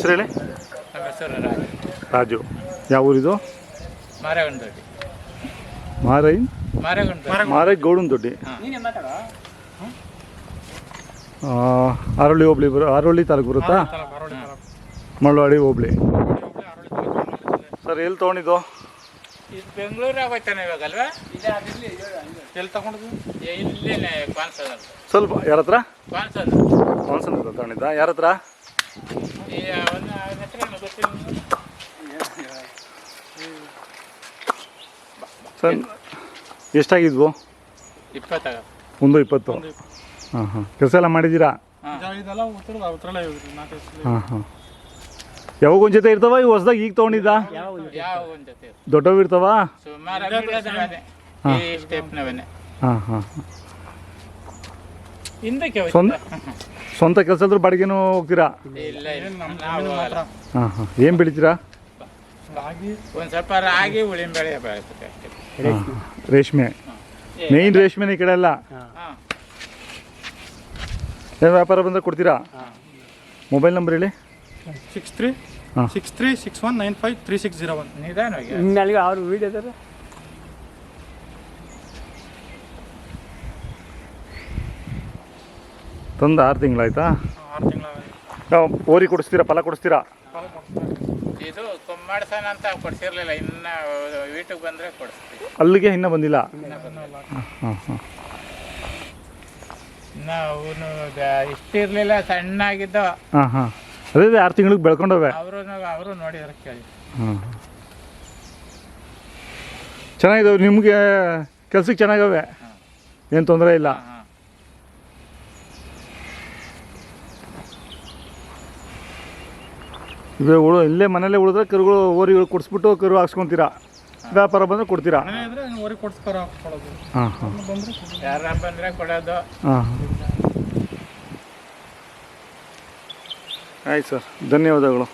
ಹೆಸರು ಹೇಳಿ. ನಮ್ಮ ಹೆಸರು ರಾಜು. ರಾಜು. ಯಾವ ಊರಿದು? ಮಾರೇಗೌಡದೊಡ್ಡಿ. ಮಾರೈ ಗೌಡನದೊಡ್ಡಿ. ಅರವಳ್ಳಿ ಹೋಬಳಿ ಅರವಳ್ಳಿ ತಾಲೂಕು ಬರುತ್ತಾ? ಮಳವಾಡಿ ಹೋಬಳಿ. ಸರ್ ಎಲ್ಲಿ ತೊಗೊಂಡಿದ್ದು? ಇದು ಬೆಂಗಳೂರಾಗ ಹೋಗ್ತಾನೆ ಇವಾಗಲ್ವಾ? ಎಲ್ಲಿ ತಗೊಂಡು? ಇಲ್ಲೇ ಕಾನ್ಸಲ್. ಸ್ವಲ್ಪ ಯಾರ ಹತ್ರ? ಕಾನ್ಸಲ್ ತಗೊಂಡಿದ್ದ. ಯಾರ ಹತ್ರ? ಸರ್ ಎಷ್ಟಾಗಿದ್ವು? 20. 120. ಹಾಂ ಹಾಂ. ಕೆಲಸ ಎಲ್ಲ ಮಾಡಿದ್ದೀರಾ? ಹಾಂ ಹಾಂ. ಯಾವಾಗ ಒಂದು ಜೊತೆ ಇರ್ತಾವ? ಇವು ಹೊಸದಾಗ ಈಗ ತೊಗೊಂಡಿದ್ದ? ದೊಡ್ಡವು ಇರ್ತಾವ? ಹಾಂ ಹಾಂ. ಸ್ವಂತ ಕೆಲಸ ಆದ್ರೂ ಬಾಡಿಗೆನೂ ಹೋಗ್ತೀರಾ? ಹಾಂ ಹಾಂ. ಏನು ಬೆಳಿತೀರಾ? ಒಂದು ಸ್ವಲ್ಪ ರಾಗಿ ಉಳಿನ ಬೆಳೆ ಬೆಳೀತದೆ. ರೇಷ್ಮೆ. ಮೇಯ್ನ್ ರೇಷ್ಮೆನೇ ಈ ಕಡೆ ಎಲ್ಲ. ಏನು ವ್ಯಾಪಾರ ಬಂದರೆ ಕೊಡ್ತೀರಾ? ಮೊಬೈಲ್ ನಂಬರ್ ಹೇಳಿ. 636361953601. ನಿಧಾನವಾಗಿ ನಿನ್ನಲ್ಲಿ ಅವ್ರು ವೀಡಿಯೋದಾರೆ. ತಂದು 6 ತಿಂಗಳಾಯ್ತಾ? 6 ತಿಂಗಳ. ಓರಿ ಕೊಡಿಸ್ತೀರಾ? ಫಲ ಕೊಡಿಸ್ತೀರಾ? ಇದು ಕುಮ್ಮಾಡ್ಸೋಣ ಅಂತ ಕೊಡ್ಸಿರ್ಲಿಲ್ಲ. ಇನ್ನು ವೀಟಿಗೆ ಬಂದರೆ ಕೊಡಿಸ್ತೀವಿ. ಅಲ್ಲಿಗೆ ಇನ್ನೂ ಬಂದಿಲ್ಲ? ಹಾಂ ಹಾಂ. ನಾವು ಇಷ್ಟಿರಲಿಲ್ಲ, ಸಣ್ಣಾಗಿದ್ದ. ಹಾಂ ಹಾಂ. ಅದೇ 6 ತಿಂಗಳಿಗೆ ಬೆಳ್ಕೊಂಡವೆ. ಅವರು ನೋಡಿದ್ರೆ ಕೇಳಿ. ಹಾಂ. ಚೆನ್ನಾಗಿದ್ದಾವೆ. ನಿಮಗೆ ಕೆಲ್ಸಕ್ಕೆ ಚೆನ್ನಾಗವೆ, ಏನು ತೊಂದರೆ ಇಲ್ಲ. ಇವೇ ಇಲ್ಲೇ ಮನೇಲೆ ಉಳಿದ್ರೆ ಕರುಗಳು ಓರಿಗಳು ಕೊಡಿಸ್ಬಿಟ್ಟು ಕರು ಹಾಕ್ಸ್ಕೊತೀರಾ? ವ್ಯಾಪಾರ ಬಂದರೆ ಕೊಡ್ತೀರಾ? ಹಾಂ ಹಾಂ. ಯಾರ ಬಂದರೆ ಕೊಡೋದು. ಹಾಂ ಹಾಂ. ಆಯ್ತು ಸರ್, ಧನ್ಯವಾದಗಳು.